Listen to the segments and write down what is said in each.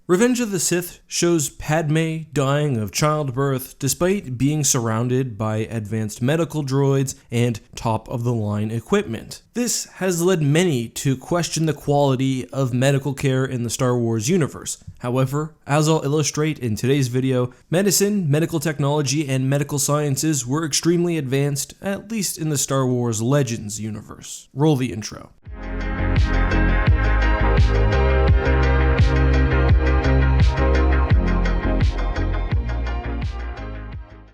Revenge of the Sith shows Padme dying of childbirth despite being surrounded by advanced medical droids and top-of-the-line equipment. This has led many to question the quality of medical care in the Star Wars universe. However, as I'll illustrate in today's video, medicine, medical technology, and medical sciences were extremely advanced, at least in the Star Wars Legends universe. Roll the intro.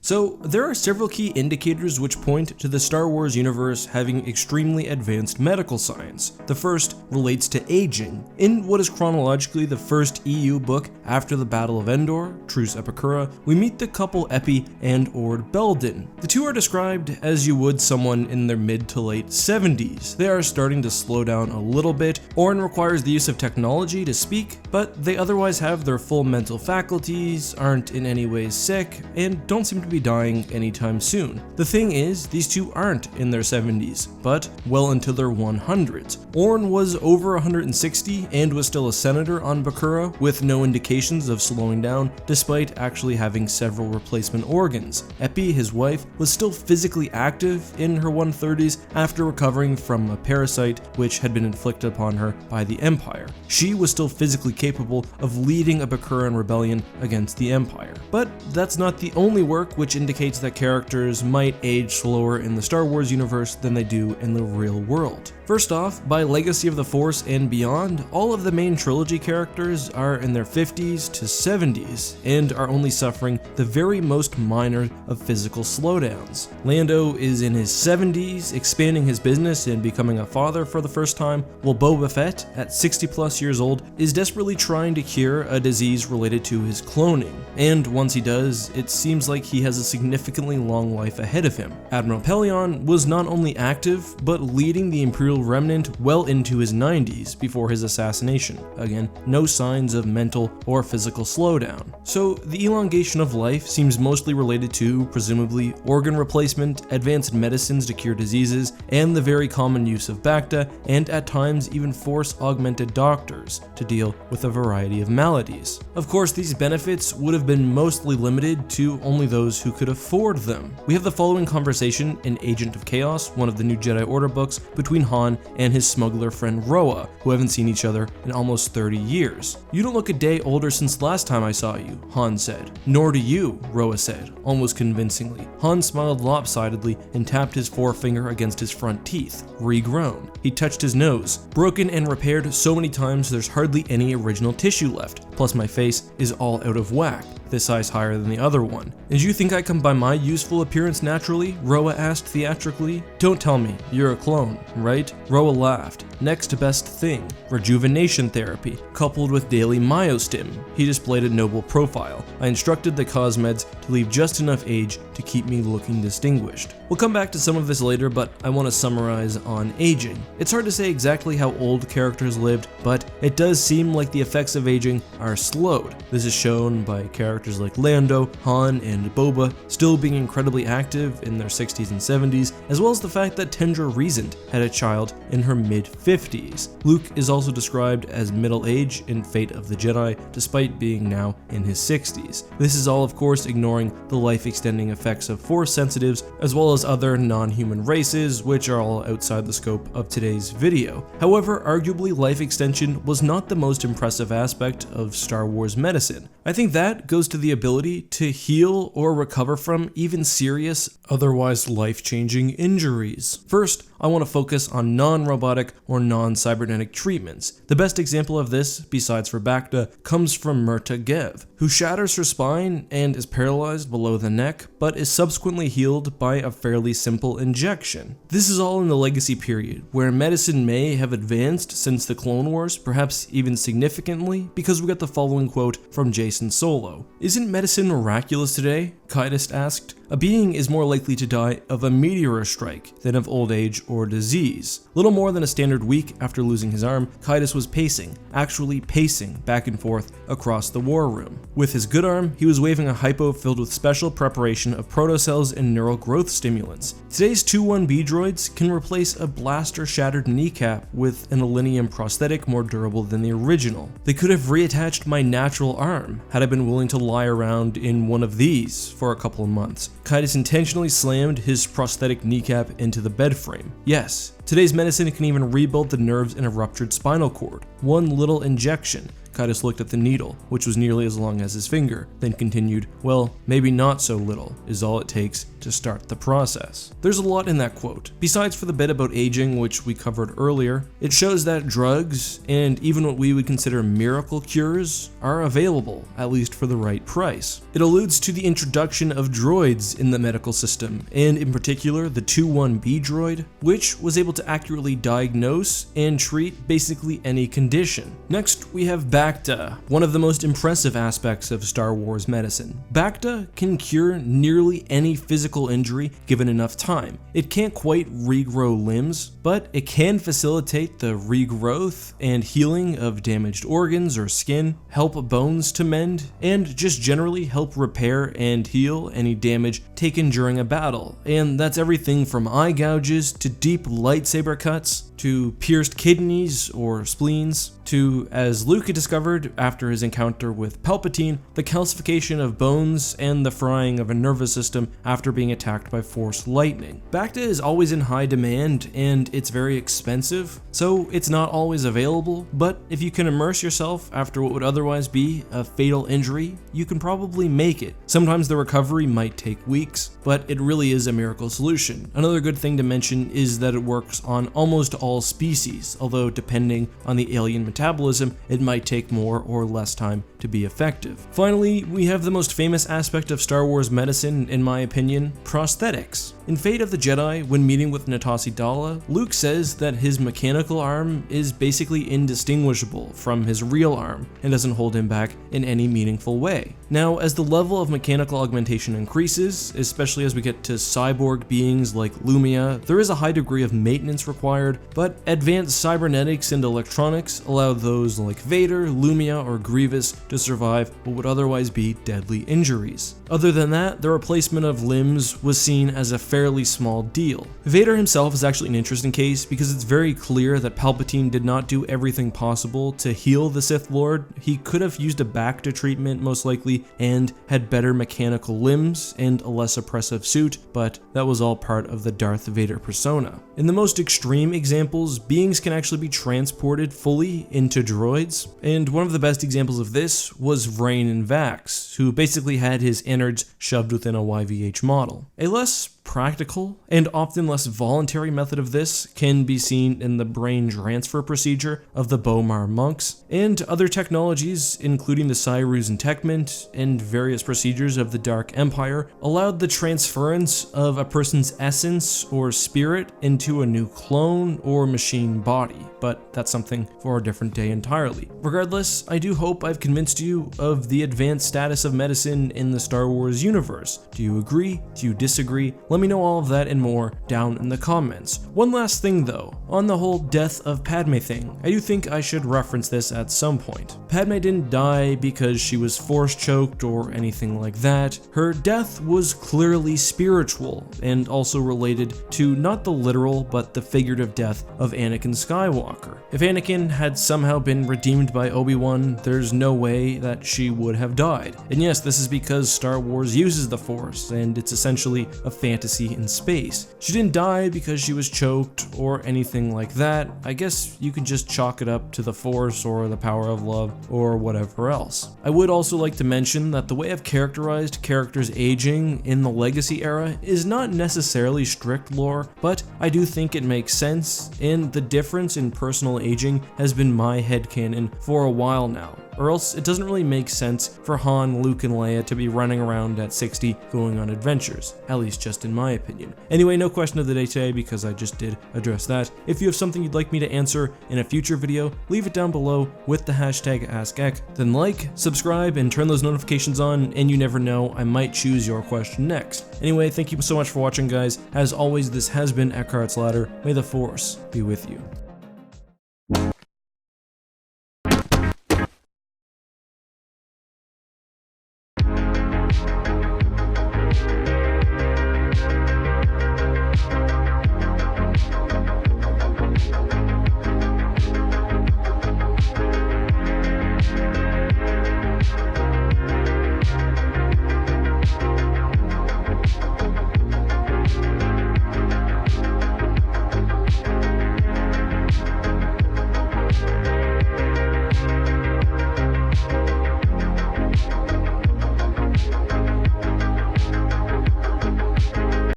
So, there are several key indicators which point to the Star Wars universe having extremely advanced medical science. The first relates to aging. In what is chronologically the first EU book after the Battle of Endor, Truce Epicura, we meet the couple Epi and Ord Belden. The two are described as you would someone in their mid to late 70s. They are starting to slow down a little bit. Orin requires the use of technology to speak, but they otherwise have their full mental faculties, aren't in any way sick, and don't seem to be dying anytime soon. The thing is, these two aren't in their 70s, but well into their 100s. Orin was over 160 and was still a senator on Bakura with no indications of slowing down, despite actually having several replacement organs. Epi, his wife, was still physically active in her 130s after recovering from a parasite which had been inflicted upon her by the Empire. She was still physically capable of leading a Bakuran rebellion against the Empire. But that's not the only work which indicates that characters might age slower in the Star Wars universe than they do in the real world. First off, by Legacy of the Force and beyond, all of the main trilogy characters are in their 50s to 70s and are only suffering the very most minor of physical slowdowns. Lando is in his 70s, expanding his business and becoming a father for the first time, while Boba Fett, at 60 plus years old, is desperately trying to cure a disease related to his cloning. And once he does, it seems like he has a significantly long life ahead of him. Admiral Pellaeon was not only active, but leading the Imperial Remnant well into his 90s before his assassination. Again, no signs of mental or physical slowdown. So the elongation of life seems mostly related to, presumably, organ replacement, advanced medicines to cure diseases, and the very common use of Bacta, and at times even force-augmented doctors to deal with a variety of maladies. Of course, these benefits would have been mostly limited to only those who could afford them. We have the following conversation in Agent of Chaos, one of the new Jedi Order books, between Han and his smuggler friend Roa, who haven't seen each other in almost 30 years. "You don't look a day older since the last time I saw you," Han said. "Nor do you," Roa said, almost convincingly. Han smiled lopsidedly and tapped his forefinger against his front teeth, regrown. He touched his nose, broken and repaired so many times there's hardly any original tissue left, plus my face is all out of whack, this size higher than the other one. "Did you think I come by my useful appearance naturally?" Roa asked theatrically. "Don't tell me, you're a clone, right?" Roa laughed. "Next best thing, rejuvenation therapy, coupled with daily myostim." He displayed a noble profile. "I instructed the cosmeds to leave just enough age to keep me looking distinguished." We'll come back to some of this later, but I want to summarize on aging. It's hard to say exactly how old characters lived, but it does seem like the effects of aging are slowed. This is shown by characters like Lando, Han, and Boba still being incredibly active in their 60s and 70s, as well as the fact that Tendra Regent had a child in her mid-50s. Luke is also described as middle-aged in Fate of the Jedi, despite being now in his 60s. This is all, of course, ignoring the life-extending effects of Force sensitives, as well as other non-human races, which are all outside the scope of today's video. However, arguably life extension was not the most impressive aspect of Star Wars medicine. I think that goes to the ability to heal or recover from even serious, otherwise life-changing injuries. First, I want to focus on non-robotic or non-cybernetic treatments. The best example of this, besides for Bacta, comes from Murta Gev, who shatters her spine and is paralyzed below the neck, but is subsequently healed by a fairly simple injection. This is all in the Legacy period, where medicine may have advanced since the Clone Wars, perhaps even significantly, because we got the following quote from Jason Solo. "Isn't medicine miraculous today?" Kaitis asked. "A being is more likely to die of a meteor strike than of old age or disease." Little more than a standard week after losing his arm, Kaitis was pacing, actually pacing back and forth across the war room. With his good arm, he was waving a hypo filled with special preparation of protocells and neural growth stimulants. Today's 2-1B droids can replace a blaster-shattered kneecap with an alinium prosthetic more durable than the original. They could have reattached my natural arm had I been willing to lie around in one of these for a couple of months. Kaitis intentionally slammed his prosthetic kneecap into the bed frame. Yes, today's medicine can even rebuild the nerves in a ruptured spinal cord. One little injection. Kaitis looked at the needle, which was nearly as long as his finger, then continued, well, maybe not so little is all it takes to start the process. There's a lot in that quote. Besides for the bit about aging, which we covered earlier, it shows that drugs, and even what we would consider miracle cures, are available, at least for the right price. It alludes to the introduction of droids in the medical system, and in particular the 2-1B droid, which was able to accurately diagnose and treat basically any condition. Next, we have Bacta, one of the most impressive aspects of Star Wars medicine. Bacta can cure nearly any physical injury given enough time. It can't quite regrow limbs, but it can facilitate the regrowth and healing of damaged organs or skin, help bones to mend, and just generally help repair and heal any damage taken during a battle. And that's everything from eye gouges to deep lightsaber cuts, to pierced kidneys or spleens, to, as Luke had discovered after his encounter with Palpatine, the calcification of bones and the frying of a nervous system after being attacked by Force lightning. Bacta is always in high demand and it's very expensive, so it's not always available, but if you can immerse yourself after what would otherwise be a fatal injury, you can probably make it. Sometimes the recovery might take weeks, but it really is a miracle solution. Another good thing to mention is that it works on almost all species, although depending on the alien metabolism, it might take more or less time to be effective. Finally, we have the most famous aspect of Star Wars medicine, in my opinion, prosthetics. In Fate of the Jedi, when meeting with Natasi Dala, Luke says that his mechanical arm is basically indistinguishable from his real arm and doesn't hold him back in any meaningful way. Now, as the level of mechanical augmentation increases, especially as we get to cyborg beings like Lumia, there is a high degree of maintenance required, but advanced cybernetics and electronics allow those like Vader, Lumia, or Grievous to survive what would otherwise be deadly injuries. Other than that, the replacement of limbs was seen as a fairly small deal. Vader himself is actually an interesting case because it's very clear that Palpatine did not do everything possible to heal the Sith Lord. He could have used a Bacta treatment most likely and had better mechanical limbs and a less oppressive suit, but that was all part of the Darth Vader persona. In the most extreme examples, beings can actually be transported fully into droids, and one of the best examples of this was Vrain and Vax, who basically had his innards shoved within a YVH model. A less practical and often less voluntary method of this can be seen in the brain transfer procedure of the Bomar monks, and other technologies, including the Cyrus Entekment and various procedures of the Dark Empire, allowed the transference of a person's essence or spirit into a new clone or machine body, but that's something for a different day entirely. Regardless, I do hope I've convinced you of the advanced status of medicine in the Star Wars universe. Do you agree? Do you disagree? Let me know all of that and more down in the comments. One last thing though, on the whole Death of Padme thing, I do think I should reference this at some point. Padme didn't die because she was force choked or anything like that. Her death was clearly spiritual and also related to not the literal but the figurative death of Anakin Skywalker. If Anakin had somehow been redeemed by Obi-Wan, there's no way that she would have died. And yes, this is because Star Wars uses the Force and it's essentially a fantasy in space. She didn't die because she was choked or anything like that. I guess you could just chalk it up to the Force or the power of love or whatever else. I would also like to mention that the way I've characterized characters aging in the Legacy era is not necessarily strict lore, but I do think it makes sense, and the difference in personal aging has been my headcanon for a while now. Or else it doesn't really make sense for Han, Luke, and Leia to be running around at 60 going on adventures, at least just in my opinion. Anyway, no question of the day today because I just did address that. If you have something you'd like me to answer in a future video, leave it down below with the hashtag AskEck. Then like, subscribe, and turn those notifications on, and you never know, I might choose your question next. Anyway, thank you so much for watching, guys. As always, this has been EckhartsLadder. May the Force be with you.